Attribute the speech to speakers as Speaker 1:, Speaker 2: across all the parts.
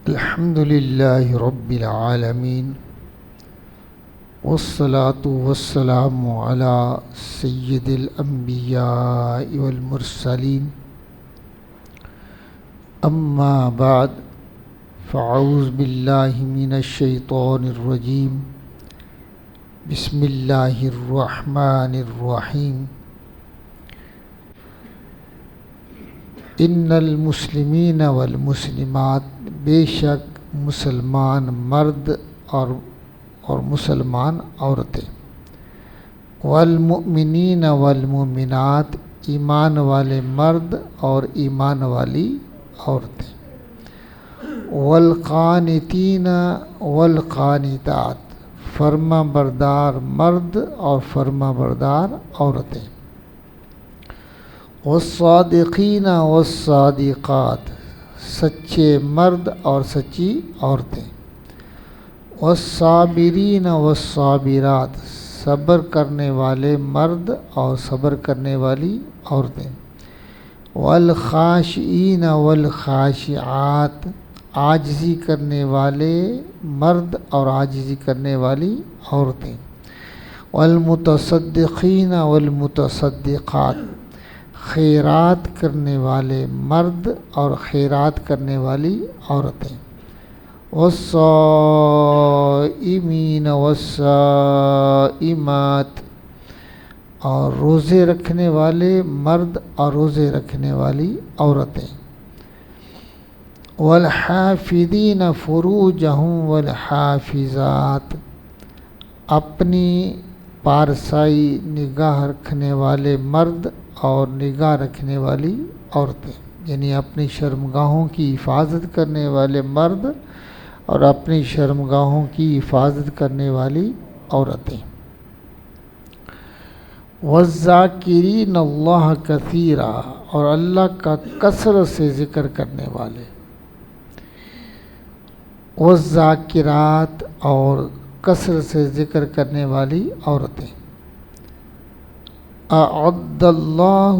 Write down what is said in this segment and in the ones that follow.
Speaker 1: الحمد للہ رب العالمین والصلاة والسلام علی سید الانبیاء والمرسلین اما بعد فاعوذ باللہ من الشیطان الرجیم بسم اللہ الرحمن الرحیم ان المسلمین والمسلمات، بے شک مسلمان مرد اور مسلمان عورتیں، والمؤمنین والمؤمنات، ایمان والے مرد اور ایمان والی عورتیں، والقانتین والقانتات، فرما بردار مرد اور فرما بردار عورتیں، والصادقین والصادقات، سچے مرد اور سچی عورتیں، والصابرین والصابرات، صبر کرنے والے مرد اور صبر کرنے والی عورتیں، والخاشعین والخاشعات، عاجزی کرنے والے مرد اور عاجزی کرنے والی عورتیں، والمتصدقین والمتصدقات، خیرات کرنے والے مرد اور خیرات کرنے والی عورتیں، والصائمین والصائمات، اور روزے رکھنے والے مرد اور روزے رکھنے والی عورتیں، والحافظین فروجہم والحافظات، اپنی پارسائی نگاہ رکھنے والے مرد اور نگاہ رکھنے والی عورتیں، یعنی اپنی شرمگاہوں کی حفاظت کرنے والے مرد اور اپنی شرمگاہوں کی حفاظت کرنے والی عورتیں، والذاکرین اللہ کثیرا، اور اللہ کا کثرت سے ذکر کرنے والے، والذاکرات، اور کثرت سے ذکر کرنے والی عورتیں، اعد اللہ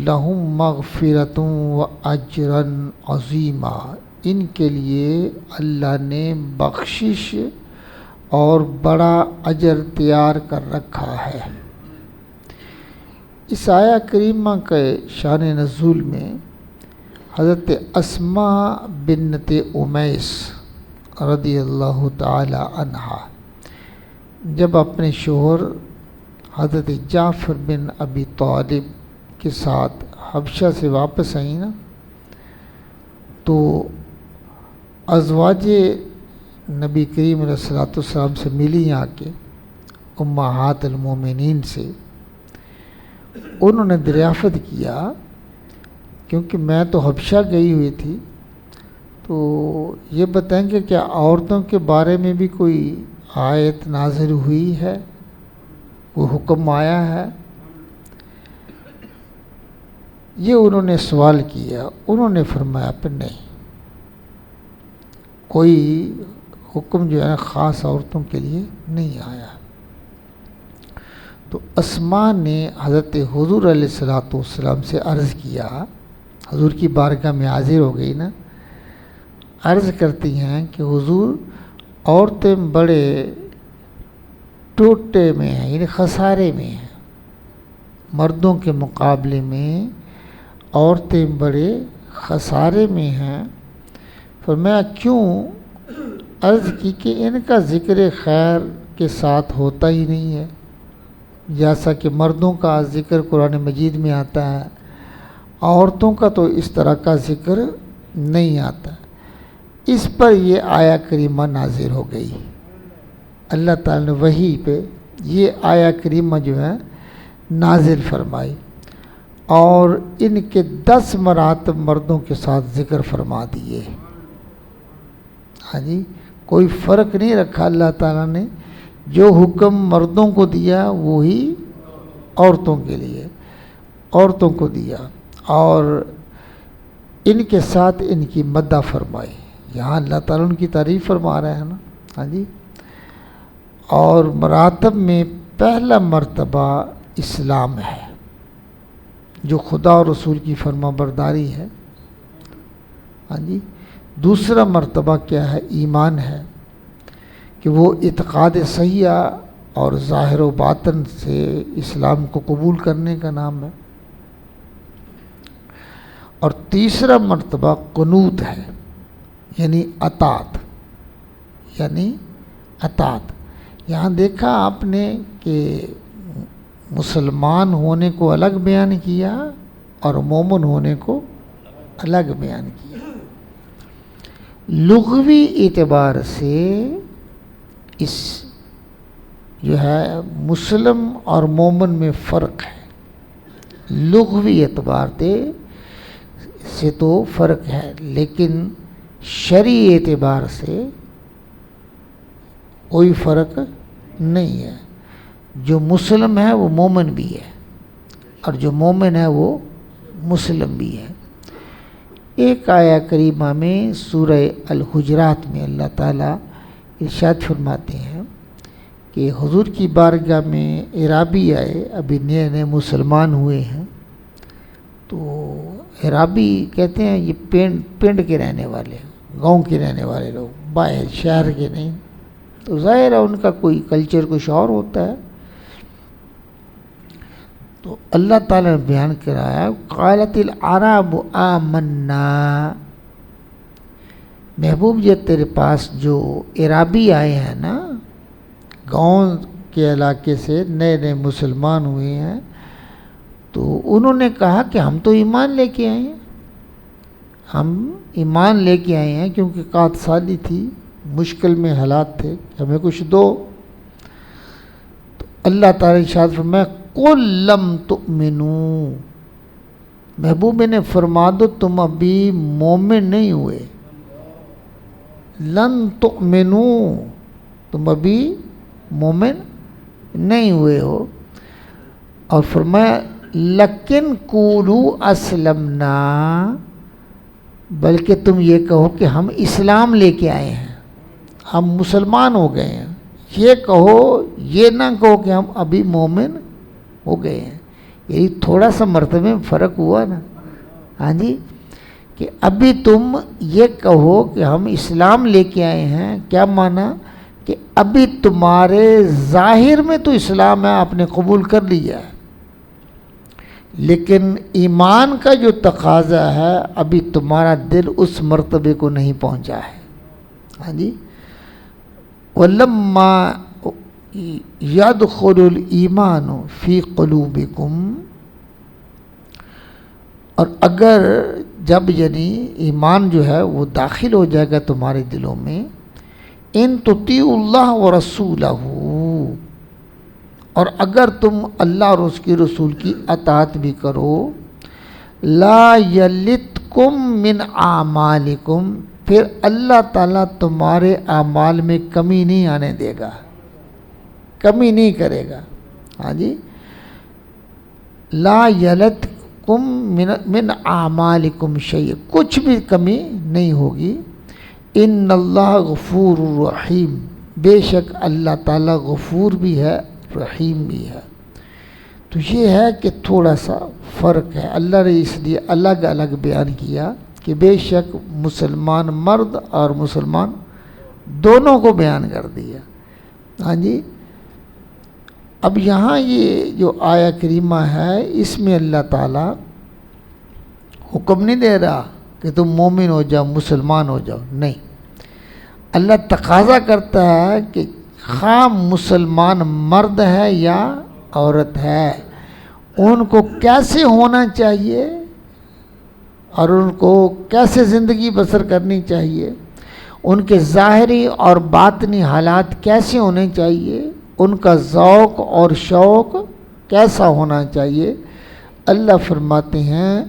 Speaker 1: لہم مغفرۃ واجرا عظیما، ان کے لیے اللہ نے بخشش اور بڑا اجر تیار کر رکھا ہے۔ اس آیہ کریمہ کے شان نزول میں حضرت اسماء بنت امیس رضی اللہ تعالی عنہا جب اپنے شوہر حضرت جعفر بن ابی طالب کے ساتھ حبشہ سے واپس آئیں نا، تو ازواج نبی کریم علیہ الصلوۃ والسلام سے ملی آ کے امہات المومنین سے، انہوں نے دریافت کیا، کیونکہ میں تو حبشہ گئی ہوئی تھی، تو یہ بتائیں گے کیا عورتوں کے بارے میں بھی کوئی آیت نازل ہوئی ہے، کوئی حکم آیا ہے؟ یہ انہوں نے سوال کیا۔ انہوں نے فرمایا کہ نہیں، کوئی حکم جو ہے خاص عورتوں کے لیے نہیں آیا۔ تو اسماء نے حضرت حضور علیہ الصلوۃ والسلام سے عرض کیا، حضور کی بارگاہ میں حاضر ہو گئی نا، عرض کرتی ہیں کہ حضور، عورتیں بڑے ٹوٹے میں ہیں، یعنی خسارے میں ہیں، مردوں کے مقابلے میں عورتیں بڑے خسارے میں ہیں۔ فرمایا کیوں؟ عرض کی کہ ان کا ذکر خیر کے ساتھ ہوتا ہی نہیں ہے، جیسا کہ مردوں کا ذکر قرآن مجید میں آتا ہے، عورتوں کا تو اس طرح کا ذکر نہیں آتا۔ اس پر یہ آیہ کریمہ نازل ہو گئی۔ اللہ تعالیٰ نے وحی پہ یہ آیہ کریمہ جو ہے نازل فرمائی، اور ان کے 10 مراتب مردوں کے ساتھ ذکر فرما دیے۔ ہاں جی، کوئی فرق نہیں رکھا اللہ تعالیٰ نے، جو حکم مردوں کو دیا وہی عورتوں کے لیے، عورتوں کو دیا، اور ان کے ساتھ ان کی مدح فرمائی۔ یہاں اللہ تعالیٰ ان کی تعریف فرما رہے ہیں نا۔ ہاں جی، اور مراتب میں پہلا مرتبہ اسلام ہے، جو خدا اور رسول کی فرما برداری ہے۔ ہاں جی، دوسرا مرتبہ کیا ہے؟ ایمان ہے کہ وہ اعتقاد صحیح اور ظاہر و باطن سے اسلام کو قبول کرنے کا نام ہے۔ اور تیسرا مرتبہ قنوت ہے، یعنی اطاعت، یعنی اطاعت۔ یہاں دیکھا آپ نے کہ مسلمان ہونے کو الگ بیان کیا اور مومن ہونے کو الگ بیان کیا۔ لغوی اعتبار سے اس جو ہے مسلم اور مومن میں فرق ہے، لغوی اعتبار سے تو فرق ہے، لیکن شرعی اعتبار سے کوئی فرق نہیں ہے۔ جو مسلم ہے وہ مومن بھی ہے، اور جو مومن ہے وہ مسلم بھی ہے۔ ایک آیہ کریمہ میں سورہ الحجرات میں اللہ تعالیٰ ارشاد فرماتے ہیں کہ حضور کی بارگاہ میں اعرابی آئے، ابھی نئے نئے مسلمان ہوئے ہیں، تو اعرابی کہتے ہیں یہ پنڈ کے رہنے والے، گاؤں کے رہنے والے لوگ، باہر شہر کے نہیں، تو ظاہر ہے ان کا کوئی کلچر کچھ اور ہوتا ہے۔ تو اللہ تعالیٰ نے بیان کرایا قالت الاعراب آمنا، محبوب یہ تیرے پاس جو اعرابی آئے ہیں نا، گاؤں کے علاقے سے نئے نئے مسلمان ہوئے ہیں، تو انہوں نے کہا کہ ہم تو ایمان لے کے آئے ہیں، ہم ایمان لے کے آئے ہیں، کیونکہ 61 سالی تھی، مشکل میں حالات تھے کہ ہمیں کچھ دو۔ تو اللہ تعالیٰ ارشاد فرمایا قل لم تؤمنوا، محبوب نے فرما دو تم ابھی مومن نہیں ہوئے، لن تؤمنوا، تم ابھی مومن نہیں ہوئے ہو، اور فرمایا لیکن قولوا اسلمنا، بلکہ تم یہ کہو کہ ہم اسلام لے کے آئے ہیں، ہم مسلمان ہو گئے ہیں، یہ کہو، یہ نہ کہو کہ ہم ابھی مومن ہو گئے ہیں۔ یہی تھوڑا سا مرتبے میں فرق ہوا نا، ہاں جی، کہ ابھی تم یہ کہو کہ ہم اسلام لے کے آئے ہیں، کیا معنی کہ ابھی تمہارے ظاہر میں تو اسلام ہے، آپ نے قبول کر لیا ہے، لیکن ایمان کا جو تقاضا ہے ابھی تمہارا دل اس مرتبے کو نہیں پہنچا ہے، ہاں جی۔ وَلَمَّا يَدْخُلُ الْإِيمَانُ فِي قُلُوبِكُمْ، اور اگر جب یعنی ایمان جو ہے وہ داخل ہو جائے گا تمہارے دلوں میں، ان تطیعوا اللہ ورسولہ، اور اگر تم اللہ اور اس کے رسول کی اطاعت بھی کرو، لا یلتکم من اعمالکم، پھر اللہ تعالیٰ تمہارے اعمال میں کمی نہیں آنے دے گا، کمی نہیں کرے گا، ہاں جی، لا یلتکم من اعمالکم شیء، کچھ بھی کمی نہیں ہوگی۔ ان اللہ غفور الرحیم، بے شک اللہ تعالیٰ غفور بھی ہے، رحیم بھی ہے۔ تو یہ ہے کہ تھوڑا سا فرق ہے، اللہ نے اس لیے الگ الگ بیان کیا کہ بے شک مسلمان مرد اور مسلمان دونوں کو بیان کر دیا، ہاں جی۔ اب یہاں یہ جو آیہ کریمہ ہے اس میں اللہ تعالیٰ حکم نہیں دے رہا کہ تم مومن ہو جاؤ، مسلمان ہو جاؤ، نہیں، اللہ تقاضا کرتا ہے کہ خواہ مسلمان مرد ہے یا عورت ہے، ان کو کیسے ہونا چاہیے اور ان کو کیسے زندگی بسر کرنی چاہیے، ان کے ظاہری اور باطنی حالات کیسے ہونے چاہیے، ان کا ذوق اور شوق کیسا ہونا چاہیے۔ اللہ فرماتے ہیں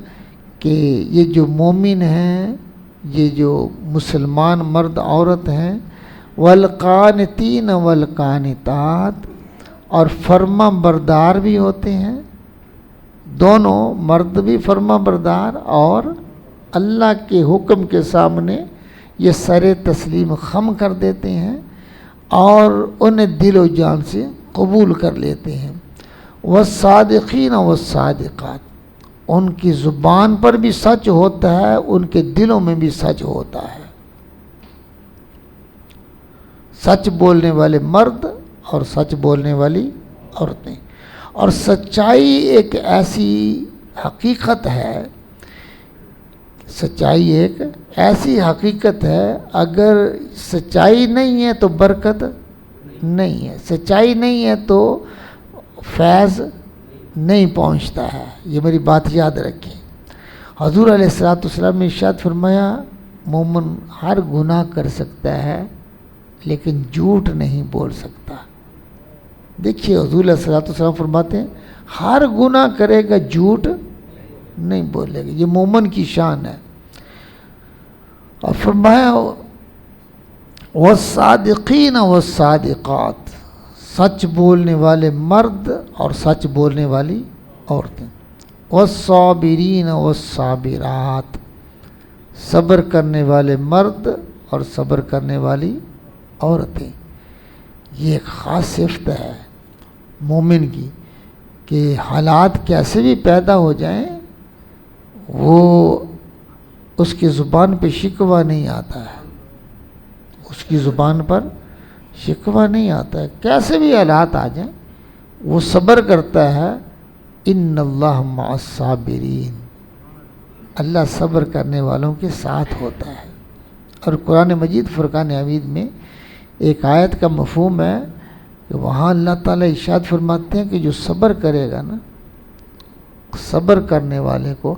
Speaker 1: کہ یہ جو مومن ہیں، یہ جو مسلمان مرد عورت ہیں، والقانتین والقانتات، اور فرما بردار بھی ہوتے ہیں، دونوں مرد بھی فرما بردار اور اللہ کے حکم کے سامنے یہ سر تسلیم خم کر دیتے ہیں اور انہیں دل و جان سے قبول کر لیتے ہیں۔ والصادقین والصادقات، ان کی زبان پر بھی سچ ہوتا ہے، ان کے دلوں میں بھی سچ ہوتا ہے، سچ بولنے والے مرد اور سچ بولنے والی عورتیں. اور سچائی ایک ایسی حقیقت ہے، سچائی ایک ایسی حقیقت ہے، اگر سچائی نہیں ہے تو برکت نہیں ہے، سچائی نہیں ہے تو فیض نہیں پہنچتا ہے. یہ میری بات یاد رکھیں. حضور علیہ السلام نے ارشاد فرمایا مومن ہر گناہ کر سکتا ہے لیکن جھوٹ نہیں بول سکتا. دیکھیے حضور علیہ السلام فرماتے ہیں ہر گناہ کرے گا جھوٹ نہیں بولے گا. یہ مومن کی شان ہے. اور فرمایا والصادقین والصادقات، سچ بولنے والے مرد اور سچ بولنے والی عورتیں. والصابرین والصابرات، صبر کرنے والے مرد اور صبر کرنے والی عورتیں. یہ ایک خاص صفت ہے مومن کی کہ حالات کیسے بھی پیدا ہو جائیں وہ اس کی زبان پہ شکوہ نہیں آتا ہے، اس کی زبان پر شکوہ نہیں آتا ہے. کیسے بھی حالات آ جائیں وہ صبر کرتا ہے. ان اللہ مع الصابرین، اللہ صبر کرنے والوں کے ساتھ ہوتا ہے. اور قرآن مجید فرقان حمید میں ایک آیت کا مفہوم ہے کہ وہاں اللہ تعالیٰ ارشاد فرماتے ہیں کہ جو صبر کرے گا نا، صبر کرنے والے کو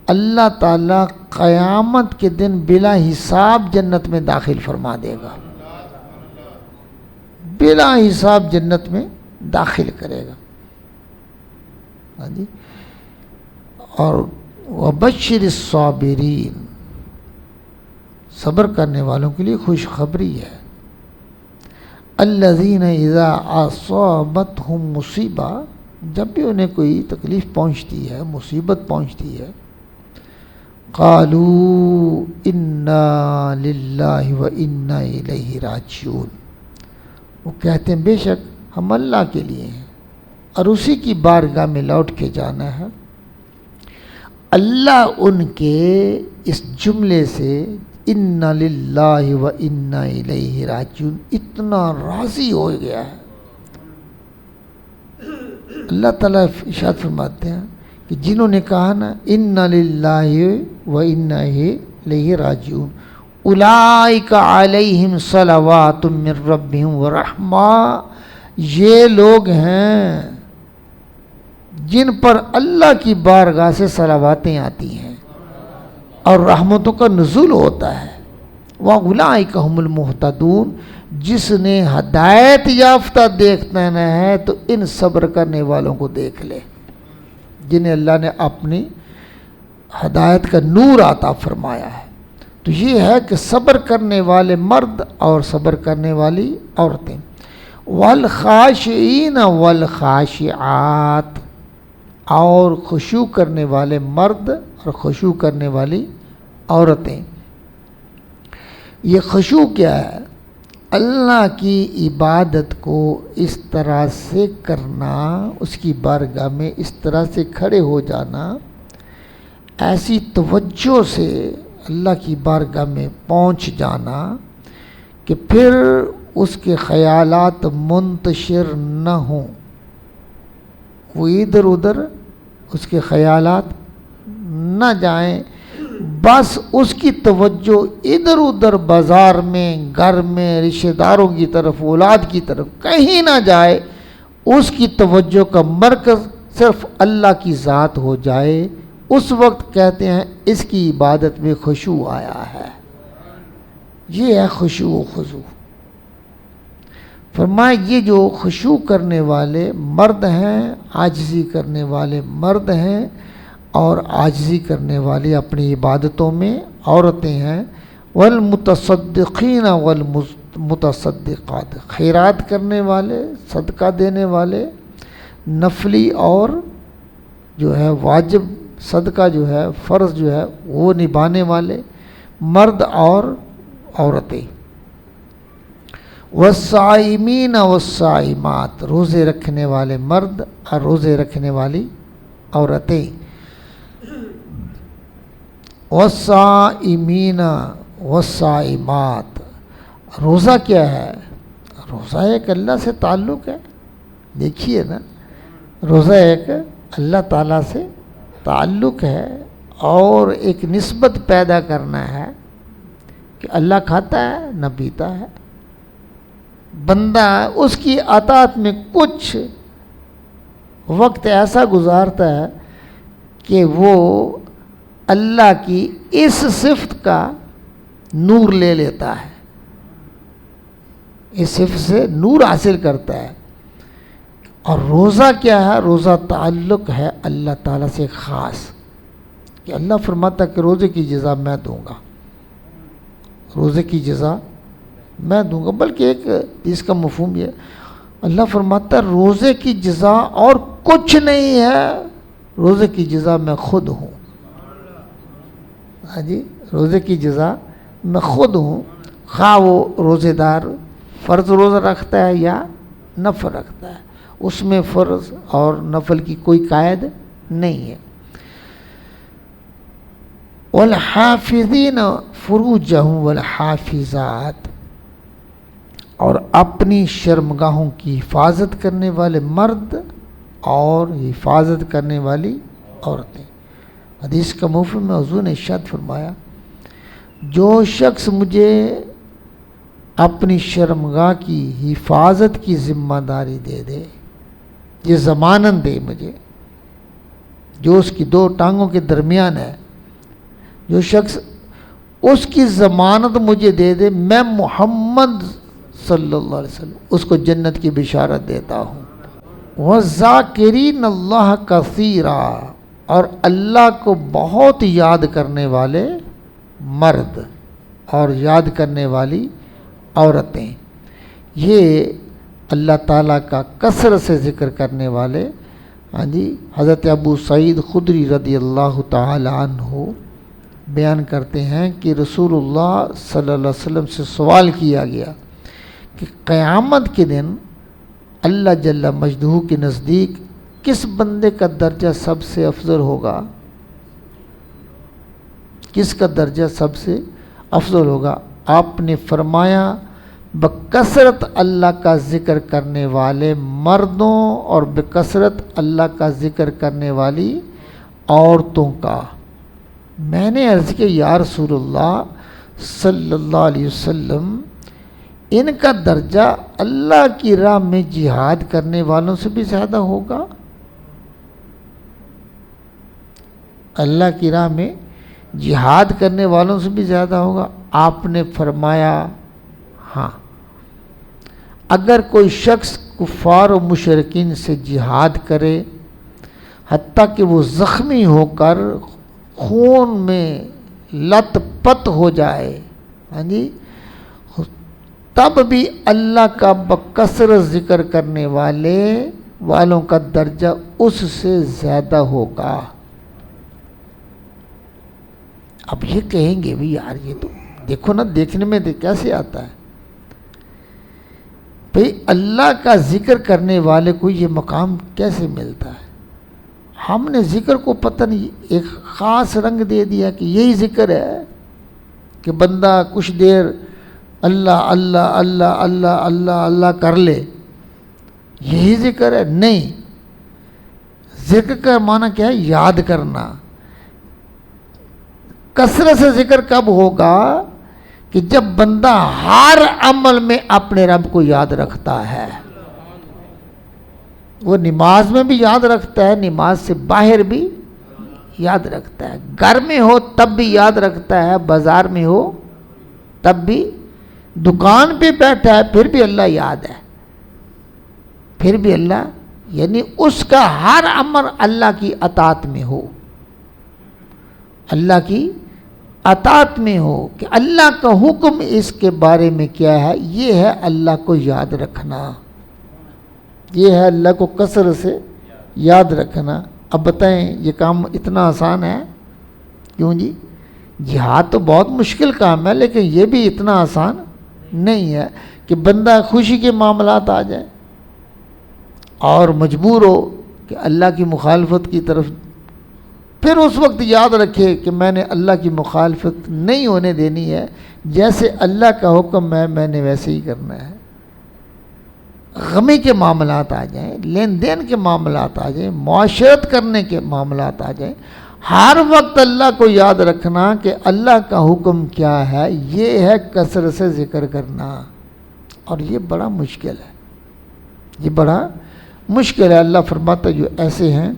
Speaker 1: اللہ تعالیٰ قیامت کے دن بلا حساب جنت میں داخل فرما دے گا، بلا حساب جنت میں داخل کرے گا. ہاں جی. اور وبشر الصابرین، صبر کرنے والوں کے لیے خوشخبری ہے. الذین اذا اصابتہم مصیبہ، جب بھی انہیں کوئی تکلیف پہنچتی ہے، مصیبت پہنچتی ہے، قالوا انا للہ و انا الیہ راجعون، وہ کہتے ہیں بے شک ہم اللہ کے لیے ہیں اور اسی کی بارگاہ میں لوٹ کے جانا ہے. اللہ ان کے اس جملے سے انا للہ و انا الیہ راجعون اتنا راضی ہو گیا ہے. اللہ تعالیٰ ارشاد فرماتے ہیں کہ جنہوں نے کہا نا انا للہ و انا الیہ راجعون اولئک علیہم صلوات من ربہم ورحمہ، یہ لوگ ہیں جن پر اللہ کی بارگاہ سے صلواتیں آتی ہیں اور رحمتوں کا نزول ہوتا ہے. وَأُولَٰئِكَ هُمُ الْمُهْتَدُونَ، جس نے ہدایت یافتہ دیکھنا ہے تو ان صبر کرنے والوں کو دیکھ لے جنہیں اللہ نے اپنی ہدایت کا نور عطا فرمایا ہے. تو یہ ہے کہ صبر کرنے والے مرد اور صبر کرنے والی عورتیں. وَالْخَاشِعِينَ وَالْخَاشِعَاتِ، اور خشوع کرنے والے مرد اور خشوع کرنے والی عورتیں. یہ خشوع کیا ہے؟ اللہ کی عبادت کو اس طرح سے کرنا، اس کی بارگاہ میں اس طرح سے کھڑے ہو جانا، ایسی توجہ سے اللہ کی بارگاہ میں پہنچ جانا کہ پھر اس کے خیالات منتشر نہ ہوں، وہ ادھر ادھر اس کے خیالات نہ جائیں، بس اس کی توجہ ادھر ادھر بازار میں، گھر میں، رشتہ داروں کی طرف، اولاد کی طرف کہیں نہ جائے. اس کی توجہ کا مرکز صرف اللہ کی ذات ہو جائے. اس وقت کہتے ہیں اس کی عبادت میں خشوع آیا ہے. یہ ہے خشوع و خضوع. فرمایا یہ جو خشوع کرنے والے مرد ہیں، عاجزی کرنے والے مرد ہیں اور عاجزی کرنے والی اپنی عبادتوں میں عورتیں ہیں. والمتصدقین والمتصدقات، خیرات کرنے والے، صدقہ دینے والے، نفلی اور جو ہے واجب صدقہ جو ہے، فرض جو ہے وہ نبھانے والے مرد اور عورتیں. والصائمین والصائمات، روزے رکھنے والے مرد اور روزے رکھنے والی عورتیں. والصائمین والصائمات، روزہ کیا ہے؟ روزہ ایک اللہ سے تعلق ہے. دیکھیے نا، روزہ ایک اللہ تعالیٰ سے تعلق ہے اور ایک نسبت پیدا کرنا ہے کہ اللہ کھاتا ہے نہ پیتا ہے. بندہ اس کی اطاعت میں کچھ وقت ایسا گزارتا ہے کہ وہ اللہ کی اس صفت کا نور لے لیتا ہے، اس صفت سے نور حاصل کرتا ہے. اور روزہ کیا ہے؟ روزہ تعلق ہے اللہ تعالیٰ سے خاص، کہ اللہ فرماتا ہے کہ روزے کی جزا میں دوں گا، روزے کی جزا میں دوں گا. بلکہ ایک اس کا مفہوم یہ، اللہ فرماتا ہے روزے کی جزا اور کچھ نہیں ہے، روزے کی جزا میں خود ہوں. ہاں جی، روزے کی جزا میں خود ہوں. خواہ وہ روزے دار فرض روزہ رکھتا ہے یا نفل رکھتا ہے، اس میں فرض اور نفل کی کوئی قید نہیں ہے. والحافظین فروجہم والحافظات، اور اپنی شرمگاہوں کی حفاظت کرنے والے مرد اور حفاظت کرنے والی عورتیں. حدیث کا مفہوم میں حضور نے ارشاد فرمایا، جو شخص مجھے اپنی شرمگاہ کی حفاظت کی ذمہ داری دے دے، یہ ضمانت دے مجھے، جو اس کی دو ٹانگوں کے درمیان ہے، جو شخص اس کی ضمانت مجھے دے دے، میں محمد صلی اللہ علیہ وسلم اس کو جنت کی بشارت دیتا ہوں. وَالذَّاكِرِينَ اللَّهَ كَثِيرًا، اور اللہ کو بہت یاد کرنے والے مرد اور یاد کرنے والی عورتیں. یہ اللہ تعالیٰ کا کثرت سے ذکر کرنے والے. ہاں جی، حضرت ابو سعید خدری رضی اللہ تعالی عنہ بیان کرتے ہیں کہ رسول اللہ صلی اللہ علیہ وسلم سے سوال کیا گیا کہ قیامت کے دن اللہ جل مجدہ کے نزدیک کس بندے کا درجہ سب سے افضل ہوگا؟ کس کا درجہ سب سے افضل ہوگا؟ آپ نے فرمایا بکثرت اللہ کا ذکر کرنے والے مردوں اور بکثرت اللہ کا ذکر کرنے والی عورتوں کا. میں نے عرض کیا یا رسول اللہ صلی اللہ علیہ وسلم، ان کا درجہ اللہ کی راہ میں جہاد کرنے والوں سے بھی زیادہ ہوگا؟ اللہ کی راہ میں جہاد کرنے والوں سے بھی زیادہ ہوگا؟ آپ نے فرمایا ہاں. اگر کوئی شخص کفار و مشرکین سے جہاد کرے حتیٰ کہ وہ زخمی ہو کر خون میں لت پت ہو جائے، ہاں جی، تب بھی اللہ کا بکثرت ذکر کرنے والوں کا درجہ اس سے زیادہ ہوگا. اب یہ کہیں گے بھی یار یہ تو دیکھو نا، دیکھنے میں کیسے آتا ہے بھئی، اللہ کا ذکر کرنے والے کو یہ مقام کیسے ملتا ہے؟ ہم نے ذکر کو پتہ نہیں ایک خاص رنگ دے دیا کہ یہی ذکر ہے کہ بندہ کچھ دیر اللہ اللہ اللہ اللہ اللہ اللہ کر لے، یہی ذکر ہے؟ نہیں، ذکر کا معنی کیا ہے؟ یاد کرنا. کثرت سے ذکر کب ہوگا؟ کہ جب بندہ ہر عمل میں اپنے رب کو یاد رکھتا ہے. وہ نماز میں بھی یاد رکھتا ہے، نماز سے باہر بھی یاد رکھتا ہے، گھر میں ہو تب بھی یاد رکھتا ہے، بازار میں ہو تب بھی، دکان پہ بیٹھا ہے پھر بھی اللہ یاد ہے، پھر بھی اللہ، یعنی اس کا ہر عمل اللہ کی اطاعت میں ہو، اللہ کی اطاعت میں ہو کہ اللہ کا حکم اس کے بارے میں کیا ہے. یہ ہے اللہ کو یاد رکھنا، یہ ہے اللہ کو کثرت سے یاد رکھنا. اب بتائیں یہ کام اتنا آسان ہے؟ کیوں جی؟ جہاد تو بہت مشکل کام ہے، لیکن یہ بھی اتنا آسان نہیں ہے کہ بندہ خوشی کے معاملات آ جائے اور مجبور ہو کہ اللہ کی مخالفت کی طرف، پھر اس وقت یاد رکھے کہ میں نے اللہ کی مخالفت نہیں ہونے دینی ہے، جیسے اللہ کا حکم ہے میں نے ویسے ہی کرنا ہے. غمی کے معاملات آ جائیں، لین دین کے معاملات آ جائیں، معاشرت کرنے کے معاملات آ جائیں، ہر وقت اللہ کو یاد رکھنا کہ اللہ کا حکم کیا ہے، یہ ہے کثرت سے ذکر کرنا. اور یہ بڑا مشکل ہے، یہ بڑا مشکل ہے. اللہ فرماتا ہے جو ایسے ہیں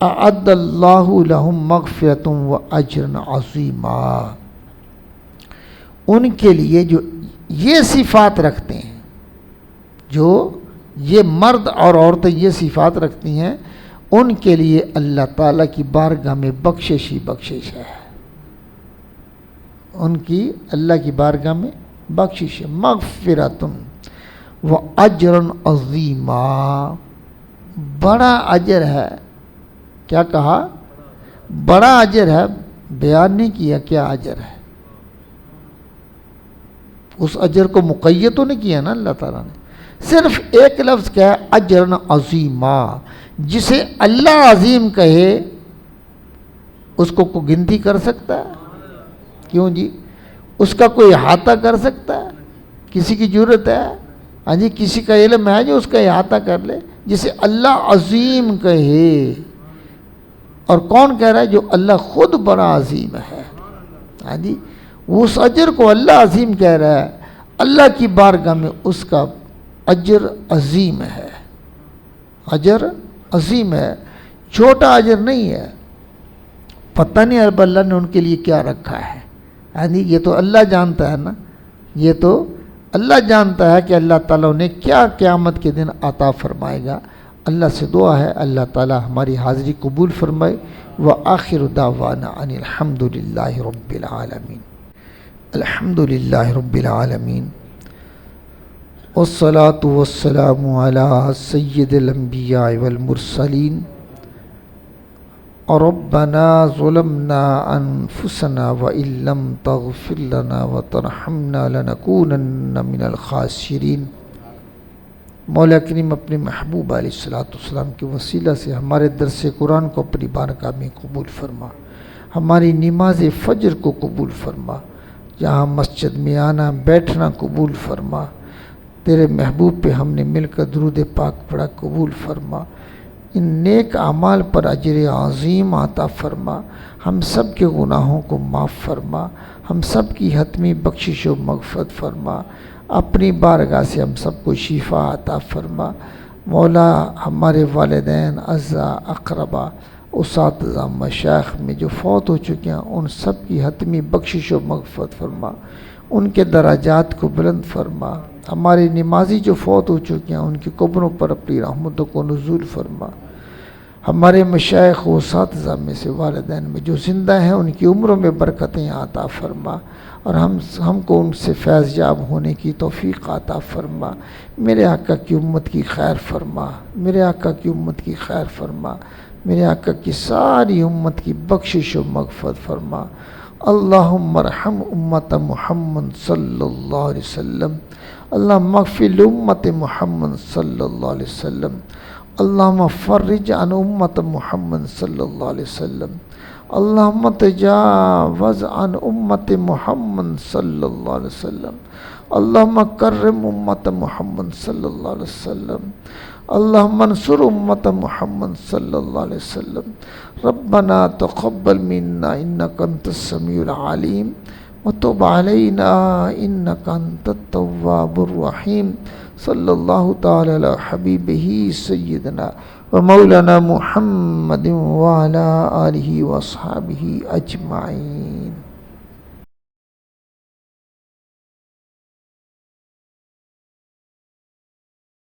Speaker 1: اعد اللہ لہم مغفرۃ و اجر عظیما، ان کے لیے جو یہ صفات رکھتے ہیں، جو یہ مرد اور عورتیں یہ صفات رکھتی ہیں، ان کے لیے اللہ تعالیٰ کی بارگاہ میں بخشش ہی بخشش ہے. ان کی اللہ کی بارگاہ میں بخشش ہے. مغفرۃ و اجر عظیما، بڑا اجر ہے. کیا کہا؟ بڑا اجر ہے. بیان نہیں کیا کیا اجر ہے. اس اجر کو مقید تو نہیں کیا نا اللہ تعالیٰ نے، صرف ایک لفظ کیا ہے اجر عظیما. جسے اللہ عظیم کہے اس کو کوئی گنتی کر سکتا ہے؟ کیوں جی؟ اس کا کوئی احاطہ کر سکتا ہے؟ کسی کی ضرورت ہے؟ ہاں جی، کسی کا علم ہے جو اس کا احاطہ کر لے؟ جسے اللہ عظیم کہے، اور کون کہہ رہا ہے؟ جو اللہ خود بڑا عظیم ہے. ہاں جی، اس اجر کو اللہ عظیم کہہ رہا ہے. اللہ کی بارگاہ میں اس کا اجر عظیم ہے. اجر عظیم ہے، چھوٹا اجر نہیں ہے. پتہ نہیں اب اللہ نے ان کے لیے کیا رکھا ہے. یعنی یہ تو اللہ جانتا ہے نا، یہ تو اللہ جانتا ہے کہ اللہ تعالیٰ نے کیا قیامت کے دن عطا فرمائے گا. اللہ سے دعا ہے اللہ تعالیٰ ہماری حاضری قبول فرمائے. وآخر دعوانا ان الحمد للہ رب العالمین. الحمد للہ رب العالمین والصلاة والسلام علی سید الانبیاء والمرسلین. ربنا ظلمنا انفسنا وان لم تغفر لنا وترحمنا لنکونن من الخاسرین. مولا کریم اپنے محبوب علیہ السلام کے وسیلہ سے ہمارے درس قرآن کو اپنی بارگاہ میں قبول فرما، ہماری نماز فجر کو قبول فرما، یہاں مسجد میں آنا بیٹھنا قبول فرما. تیرے محبوب پہ ہم نے مل کر درود پاک پڑھا، قبول فرما. ان نیک اعمال پر اجر عظیم عطا فرما. ہم سب کے گناہوں کو معاف فرما، ہم سب کی حتمی بخشش و مغفرت فرما. اپنی بارگاہ سے ہم سب کو شفا عطا فرما. مولا ہمارے والدین، اعزا، اقربا، اساتذہ، مشائخ میں جو فوت ہو چکے ہیں ان سب کی حتمی بخشش و مغفرت فرما، ان کے درجات کو بلند فرما. ہمارے نمازی جو فوت ہو چکے ہیں ان کی قبروں پر اپنی رحمتوں کو نزول فرما. ہمارے مشائخ و اساتذہ میں سے والدین میں جو زندہ ہیں ان کی عمروں میں برکتیں عطا فرما، اور ہم کو ان سے فیض یاب ہونے کی توفیق عطا فرما. میرے آقا کی امت کی خیر فرما، میرے آقا کی امت کی خیر فرما، میرے آقا کی ساری امت کی بخشش و مغفرت فرما. اللہم ارحم امت محمد صلی اللہ علیہ وسلم. اللہم اغفر لامت محمد صلی اللہ علیہ وسلم. اللہم فرج عن امت محمد صلی اللہ علیہ وسلم. اللہم تجاوز عن امت محمد صلی اللہ علیہ وسلم. اللہم کرم امت محمد صلی اللہ علیہ وسلم. اللہم انصر امت محمد صلی اللہ علیہ وسلم. ربنا تقبل منا انک انت السمیع العلیم وتب علینا انک انت التواب الرحیم. صلی اللہ تعالی علی حبیبہ سیدنا و مولانا محمد وعلی آلہ واصحابہ اجمعین.